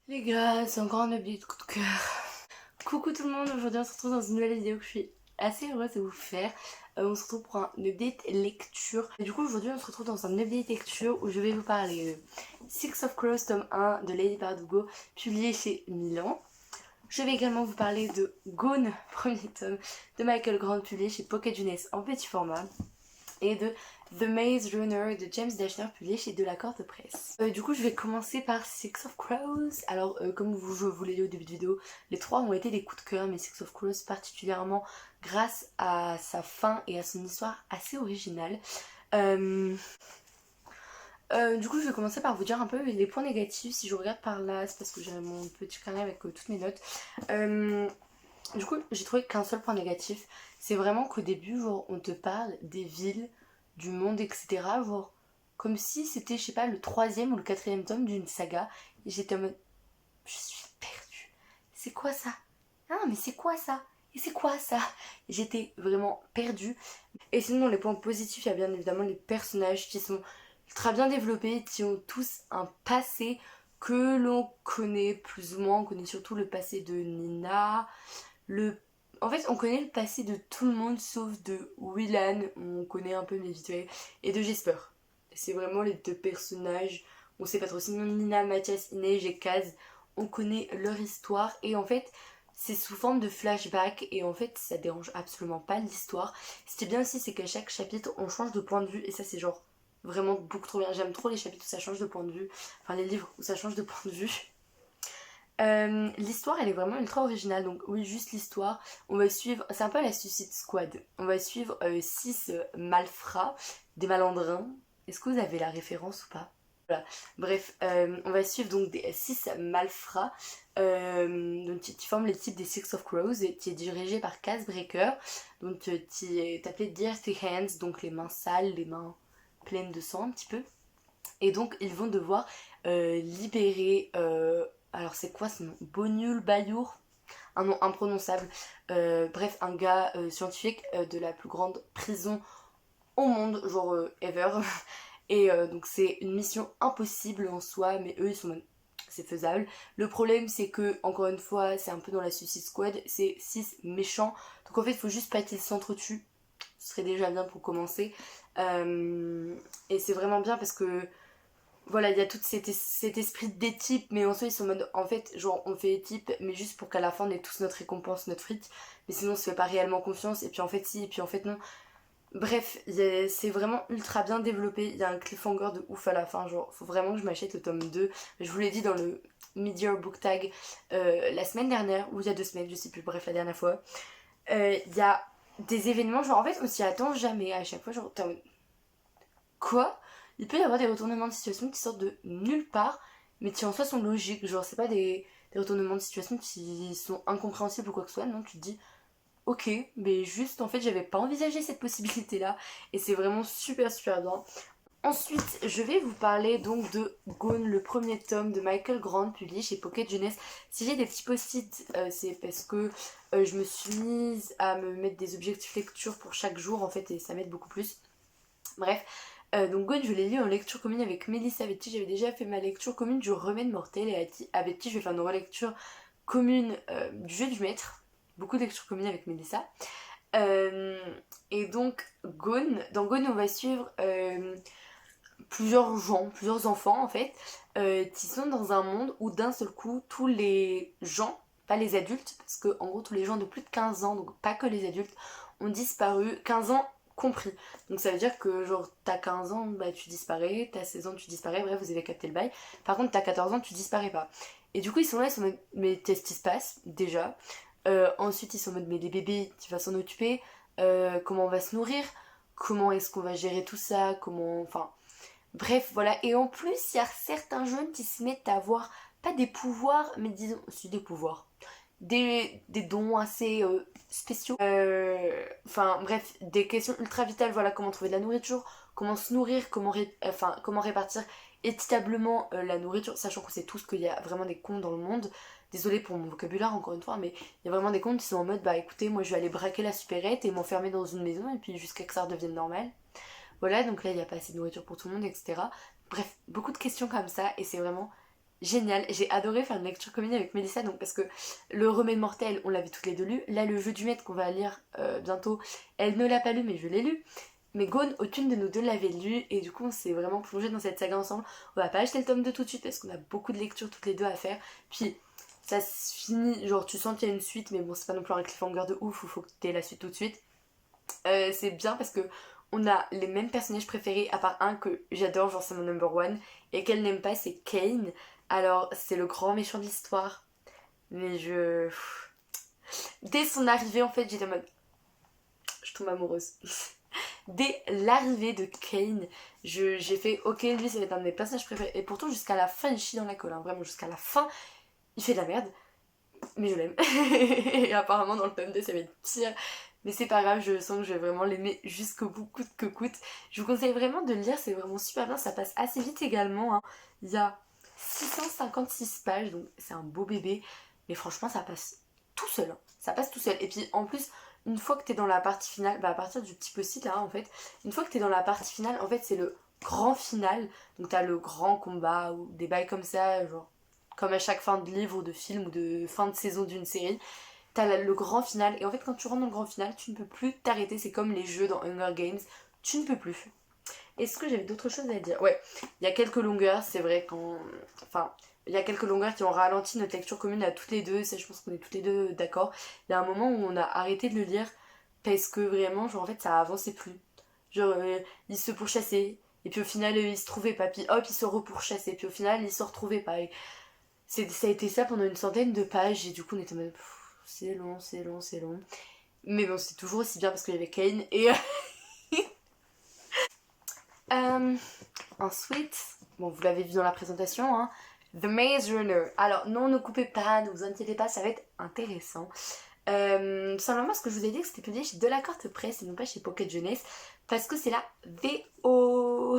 Les gars, c'est encore un update coup de cœur. Coucou tout le monde, aujourd'hui on se retrouve dans une nouvelle vidéo que je suis assez heureuse de vous faire. On se retrouve pour un update lecture. Et du coup aujourd'hui on se retrouve dans un update lecture où je vais vous parler de Six of Crows tome 1 de Lady Bardugo, publié chez Milan. Je vais également vous parler de Gone, premier tome de Michael Grant, publié chez Pocket Jeunesse en petit format. Et de The Maze Runner de James Dashner, publié chez Delacorde Press. Du coup je vais commencer par Six of Crows. Alors comme je vous l'ai dit au début de vidéo, les trois ont été des coups de cœur, mais Six of Crows particulièrement grâce à sa fin et à son histoire assez originale. Du coup je vais commencer par vous dire un peu les points négatifs. Si je regarde par là, c'est parce que j'ai mon petit carnet avec toutes mes notes. Du coup j'ai trouvé qu'un seul point négatif, c'est vraiment qu'au début genre on te parle des villes, du monde, etc. Genre comme si c'était, je sais pas, le troisième ou le quatrième tome d'une saga. Et j'étais en mode, je suis perdue. C'est quoi ça? Ah mais c'est quoi ça? Et c'est quoi ça? J'étais vraiment perdue. Et sinon dans les points positifs, il y a bien évidemment les personnages qui sont ultra bien développés, qui ont tous un passé que l'on connaît plus ou moins. On connaît surtout le passé de Nina. En fait, on connaît le passé de tout le monde sauf de Willan, on connaît un peu mais vite fait, et de Jesper. C'est vraiment les deux personnages, on sait pas trop. Sinon, Nina, Mathias, Inej et Kaz, on connaît leur histoire et en fait, c'est sous forme de flashback et en fait, ça dérange absolument pas l'histoire. Ce qui est bien aussi, c'est qu'à chaque chapitre, on change de point de vue et ça, c'est genre vraiment beaucoup trop bien. J'aime trop les chapitres où ça change de point de vue, enfin les livres où ça change de point de vue. L'histoire elle est vraiment ultra originale, donc oui juste l'histoire, on va suivre, c'est un peu la Suicide Squad, on va suivre 6 malfrats, des malandrins, est-ce que vous avez la référence ou pas? Voilà, bref, on va suivre donc des 6 malfrats donc, qui forment l'équipe des Six of Crows et qui est dirigé par Kaz Breaker, donc qui est appelé Dirty Hands, donc les mains sales, les mains pleines de sang un petit peu. Et donc ils vont devoir libérer, alors c'est quoi ce nom? Bonul Bayour, un nom imprononçable. Bref, un gars scientifique de la plus grande prison au monde, genre ever. Et donc c'est une mission impossible en soi, mais eux ils sont c'est faisable. Le problème c'est que, encore une fois, c'est un peu dans la Suicide Squad, c'est 6 méchants. Donc en fait il faut juste pas qu'ils s'entretuent. Ce serait déjà bien pour commencer. Et c'est vraiment bien parce que voilà, il y a tout cet esprit d'équipe, mais en soi ils sont en mode, en fait, genre on fait équipe, mais juste pour qu'à la fin on ait tous notre récompense, notre fric, mais sinon on se fait pas réellement confiance, et puis en fait si, et puis en fait non. Bref, c'est vraiment ultra bien développé, il y a un cliffhanger de ouf à la fin, genre faut vraiment que je m'achète le tome 2. Je vous l'ai dit dans le Mid-Year Book Tag la semaine dernière, ou il y a 2 semaines, je sais plus, bref la dernière fois. Il y a des événements, genre en fait on s'y attend jamais, à chaque fois genre t'es en mode, quoi? Il peut y avoir des retournements de situation qui sortent de nulle part, mais qui en soi sont logiques. Genre, c'est pas des retournements de situation qui sont incompréhensibles ou quoi que ce soit. Non, tu te dis, ok, mais juste en fait, j'avais pas envisagé cette possibilité-là. Et c'est vraiment super super bien. Ensuite, je vais vous parler donc de Gone, le premier tome de Michael Grant, publié chez Pocket Jeunesse. Si j'ai des petits post-it, c'est parce que je me suis mise à me mettre des objectifs lecture pour chaque jour en fait, et ça m'aide beaucoup plus. Bref, donc Gone, je l'ai lu en lecture commune avec Mélissa, avec qui j'avais déjà fait ma lecture commune du Remède Mortel, et avec qui je vais faire une relecture commune du Jeu du Maître. Beaucoup de lectures communes avec Mélissa. Euh, et donc, dans Gone, on va suivre plusieurs gens, plusieurs enfants en fait, qui sont dans un monde où d'un seul coup, tous les gens, pas les adultes, parce que en gros, tous les gens de plus de 15 ans, donc pas que les adultes, ont disparu, 15 ans compris. Donc ça veut dire que genre t'as 15 ans, bah tu disparais, t'as 16 ans, tu disparais, bref, vous avez capté le bail. Par contre, t'as 14 ans, tu disparais pas. Et du coup, ils sont là, ils sont en mode, mais qu'est-ce qui se passe déjà? Ensuite, ils sont en mode, mais les bébés, tu vas s'en occuper? Comment on va se nourrir? Comment est-ce qu'on va gérer tout ça? Comment. Enfin. Bref, voilà. Et en plus, il y a certains jeunes qui se mettent à avoir, pas des pouvoirs, mais disons, si des pouvoirs. Des dons assez spéciaux. Enfin bref, des questions ultra vitales, voilà, comment trouver de la nourriture, comment se nourrir, comment répartir équitablement la nourriture, sachant qu'on sait tous qu'il y a vraiment des contes dans le monde. Désolée pour mon vocabulaire encore une fois, mais il y a vraiment des contes qui sont en mode, bah écoutez, moi je vais aller braquer la supérette et m'enfermer dans une maison et puis jusqu'à que ça redevienne normal. Voilà, donc là il n'y a pas assez de nourriture pour tout le monde, etc. Bref, beaucoup de questions comme ça et c'est vraiment génial. J'ai adoré faire une lecture commune avec Mélissa, donc parce que le Remède Mortel, on l'avait toutes les deux lu. Là, le Jeu du Maître qu'on va lire bientôt, elle ne l'a pas lu, mais je l'ai lu. Mais Gone, aucune de nous deux l'avait lu, et du coup, on s'est vraiment plongé dans cette saga ensemble. On va pas acheter le tome 2 tout de suite parce qu'on a beaucoup de lectures toutes les deux à faire. Puis, ça se finit, genre tu sens qu'il y a une suite, mais bon, c'est pas non plus un cliffhanger de ouf où il faut que t'aies la suite tout de suite. C'est bien parce que on a les mêmes personnages préférés, à part un que j'adore, genre c'est mon number one, et qu'elle n'aime pas, c'est Kane. Alors, c'est le grand méchant de l'histoire. Mais je. Dès son arrivée, en fait, j'étais en mode. Je tombe amoureuse. Dès l'arrivée de Kane, j'ai fait ok, lui, ça va être un de mes personnages préférés. Et pourtant, jusqu'à la fin, il chie dans la colle. Hein. Vraiment, jusqu'à la fin, il fait de la merde. Mais je l'aime. Et apparemment, dans le tome 2, ça va être pire. Mais c'est pas grave, je sens que je vais vraiment l'aimer jusqu'au bout, coûte que coûte. Je vous conseille vraiment de le lire, c'est vraiment super bien. Ça passe assez vite également. Hein. Il y a 656 pages, donc c'est un beau bébé. Mais franchement, ça passe tout seul. Hein. Ça passe tout seul. Et puis en plus, une fois que t'es dans la partie finale, bah à partir du petit post-it là, en fait, une fois que t'es dans la partie finale, en fait, c'est le grand final. Donc t'as le grand combat ou des bails comme ça, genre comme à chaque fin de livre ou de film ou de fin de saison d'une série. T'as le grand final, et en fait, quand tu rentres dans le grand final, tu ne peux plus t'arrêter. C'est comme les jeux dans Hunger Games, tu ne peux plus. Est-ce que j'avais d'autres choses à dire? Ouais, il y a quelques longueurs, c'est vrai, quand. Enfin, il y a quelques longueurs qui ont ralenti notre lecture commune à toutes les deux, ça je pense qu'on est toutes les deux d'accord. Il y a un moment où on a arrêté de le lire parce que vraiment, genre en fait, ça avançait plus. Genre, ils se pourchassaient, et puis au final, ils se trouvaient pas, puis hop, ils se repourchassaient, puis au final, ils se retrouvaient pas. Et ça a été ça pendant une centaine de pages, et du coup, on était en mode, c'est long, c'est long, c'est long. Mais bon, c'est toujours aussi bien parce qu'il y avait Kane, et. Ensuite, bon, vous l'avez vu dans la présentation, hein, The Maze Runner. Alors, non, ne coupez pas, ne vous inquiétez pas, ça va être intéressant. Simplement, ce que je vous ai dit, que c'était publié chez Delacorte Presse et non pas chez Pocket Jeunesse, parce que c'est la VO.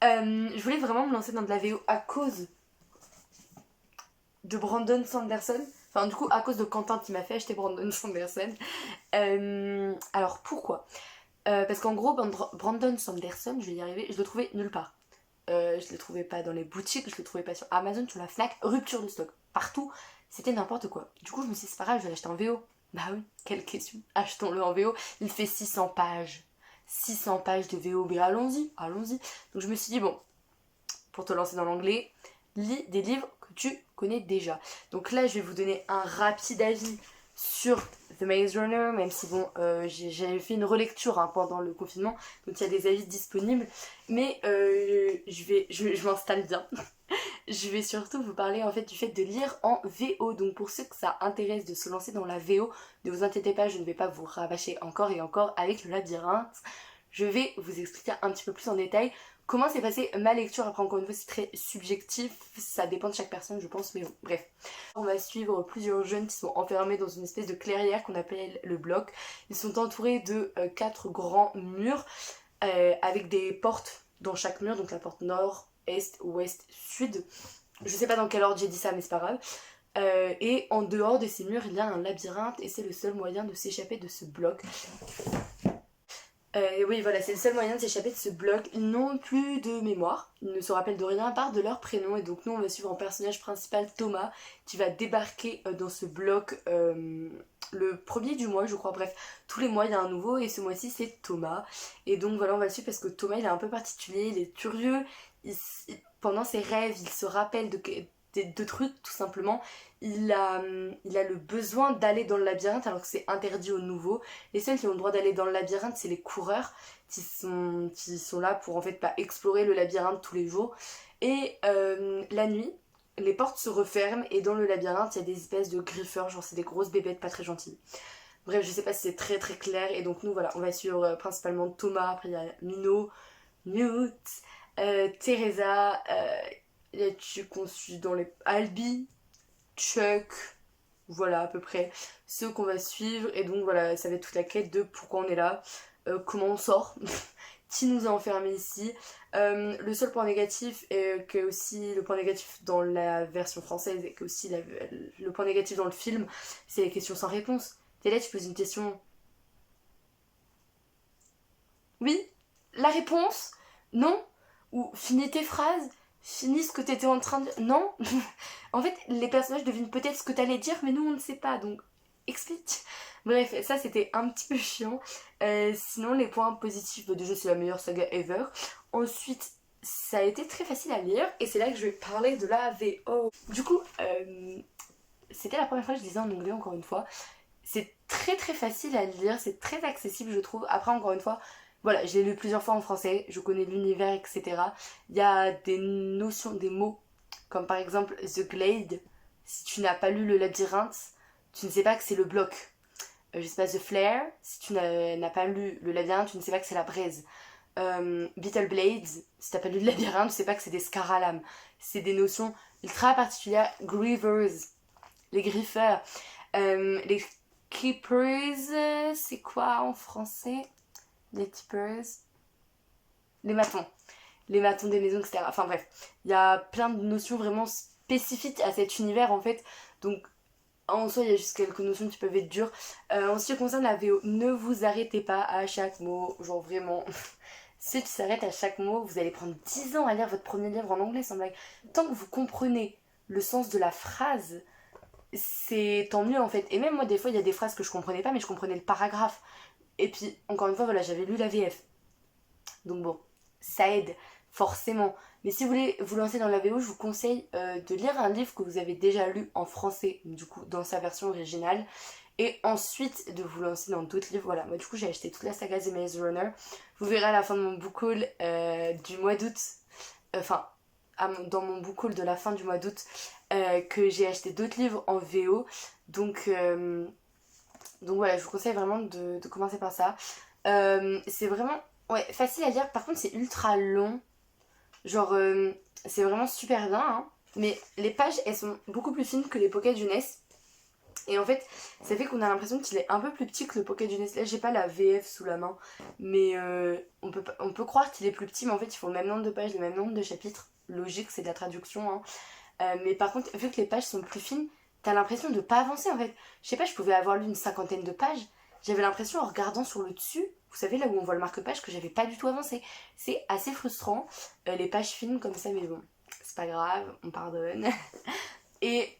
Je voulais vraiment me lancer dans de la VO à cause de Brandon Sanderson. Enfin, du coup, à cause de Quentin qui m'a fait acheter Brandon Sanderson. Alors, pourquoi parce qu'en gros, Brandon Sanderson, je vais y arriver, je le trouvais nulle part. Je le trouvais pas dans les boutiques, je le trouvais pas sur Amazon, sur la Fnac, rupture de stock. Partout, c'était n'importe quoi. Du coup, je me suis dit, c'est pas grave, je vais l'acheter en VO. Bah oui, quelle question. Achetons-le en VO. Il fait 600 pages. 600 pages de VO, mais allons-y, allons-y. Donc je me suis dit, bon, pour te lancer dans l'anglais, lis des livres que tu connais déjà. Donc là, je vais vous donner un rapide avis sur The Maze Runner, même si bon, j'avais fait une relecture hein, pendant le confinement, donc il y a des avis disponibles, mais je m'installe bien. Je vais surtout vous parler en fait du fait de lire en VO. Donc pour ceux que ça intéresse de se lancer dans la VO, ne vous inquiétez pas, je ne vais pas vous rabâcher encore et encore avec le labyrinthe. Je vais vous expliquer un petit peu plus en détail comment s'est passée ma lecture. Après encore une fois c'est très subjectif, ça dépend de chaque personne je pense, mais bon, bref. On va suivre plusieurs jeunes qui sont enfermés dans une espèce de clairière qu'on appelle le bloc. Ils sont entourés de 4 grands murs avec des portes dans chaque mur, donc la porte nord, est, ouest, sud. Je sais pas dans quel ordre j'ai dit ça, mais c'est pas grave. Et en dehors de ces murs, il y a un labyrinthe et c'est le seul moyen de s'échapper de ce bloc. Oui, voilà, c'est le seul moyen de s'échapper de ce bloc. Ils n'ont plus de mémoire, ils ne se rappellent de rien à part de leur prénom. Et donc, nous, on va suivre en personnage principal Thomas qui va débarquer dans ce bloc le premier du mois, je crois. Bref, tous les mois, il y a un nouveau et ce mois-ci, c'est Thomas. Et donc, voilà, on va le suivre parce que Thomas, il est un peu particulier, il est curieux. Pendant ses rêves, il se rappelle de trucs, tout simplement. Il a le besoin d'aller dans le labyrinthe alors que c'est interdit aux nouveaux. Les seuls qui ont le droit d'aller dans le labyrinthe, c'est les coureurs qui sont là pour en fait pas explorer le labyrinthe tous les jours. Et la nuit, les portes se referment et dans le labyrinthe, il y a des espèces de griffeurs, genre c'est des grosses bébêtes pas très gentilles. Bref, je sais pas si c'est très très clair. Et donc nous, voilà, on va suivre principalement Thomas, après il y a Mino, Newt, Teresa, qu'on suit dans les Albi, Chuck, voilà à peu près ceux qu'on va suivre. Et donc voilà, ça va être toute la quête de pourquoi on est là, comment on sort, qui nous a enfermés ici. Le seul point négatif, et que aussi le point négatif dans la version française et que aussi le point négatif dans le film, c'est les questions sans réponse. T'es là, tu poses une question. Oui, la réponse, non, ou finis tes phrases, finis ce que t'étais en train de... Non. En fait, les personnages devinent peut-être ce que t'allais dire, mais nous on ne sait pas, donc explique. Bref, ça c'était un petit peu chiant. Sinon, les points positifs de jeu, c'est la meilleure saga ever. Ensuite, ça a été très facile à lire, et c'est là que je vais parler de la VO. Du coup, c'était la première fois que je lisais en anglais, encore une fois. C'est très très facile à lire, c'est très accessible, je trouve. Après, encore une fois, voilà, je l'ai lu plusieurs fois en français, je connais l'univers, etc. Il y a des notions, des mots, comme par exemple The Glade. Si tu n'as pas lu le labyrinthe, tu ne sais pas que c'est le bloc. Je sais pas, The Flare. Si tu n'as pas lu le labyrinthe, tu ne sais pas que c'est la braise. Beetle Blades, si t'as pas lu le labyrinthe, tu sais pas que c'est des scaralam. C'est des notions ultra particulières. Grievers, les griffeurs. Les keepers, c'est quoi en français? Les keepers. Les matons. Les matons des maisons, etc. Enfin bref, il y a plein de notions vraiment spécifiques à cet univers en fait. Donc en soi, il y a juste quelques notions qui peuvent être dures. En ce qui concerne la VO, ne vous arrêtez pas à chaque mot. Genre vraiment, si tu t'arrêtes à chaque mot, vous allez prendre 10 ans à lire votre premier livre en anglais sans blague. Tant que vous comprenez le sens de la phrase, c'est tant mieux en fait. Et même moi, des fois, il y a des phrases que je comprenais pas, mais je comprenais le paragraphe. Et puis, encore une fois, voilà, j'avais lu la VF. Donc bon, ça aide forcément. Mais si vous voulez vous lancer dans la VO, je vous conseille de lire un livre que vous avez déjà lu en français, du coup dans sa version originale, et ensuite de vous lancer dans d'autres livres. Voilà, moi du coup j'ai acheté toute la saga The Maze Runner. Vous verrez à la fin de mon book haul du mois d'août, enfin dans mon book haul de la fin du mois d'août, que j'ai acheté d'autres livres en VO. Donc voilà, je vous conseille vraiment de commencer par ça. C'est vraiment ouais, facile à lire, par contre c'est ultra long. Genre, c'est vraiment super bien, hein. Mais les pages, elles sont beaucoup plus fines que les Pocket Jeunesse. Et en fait, ça fait qu'on a l'impression qu'il est un peu plus petit que le Pocket Jeunesse. Là, j'ai pas la VF sous la main. Mais on peut croire qu'il est plus petit, mais en fait, ils font le même nombre de pages, le même nombre de chapitres. Logique, c'est de la traduction, hein. Mais par contre, vu que les pages sont plus fines, t'as l'impression de pas avancer, en fait. Je sais pas, je pouvais avoir lu une cinquantaine de pages. J'avais l'impression, en regardant sur le dessus, vous savez, là où on voit le marque-page, que j'avais pas du tout avancé. C'est assez frustrant, les pages fines comme ça, mais bon, c'est pas grave, on pardonne. Et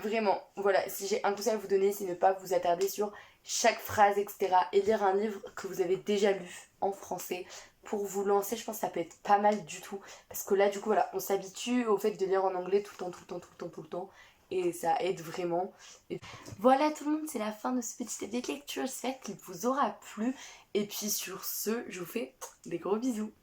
vraiment, voilà, si j'ai un conseil à vous donner, c'est ne pas vous attarder sur chaque phrase, etc. Et lire un livre que vous avez déjà lu en français. Pour vous lancer, je pense que ça peut être pas mal du tout. Parce que là, du coup, voilà, on s'habitue au fait de lire en anglais tout le temps, tout le temps, tout le temps, tout le temps. Et ça aide vraiment. Et voilà tout le monde, c'est la fin de ce petit update lecture. J'espère qu'il vous aura plu. Et puis sur ce, je vous fais des gros bisous.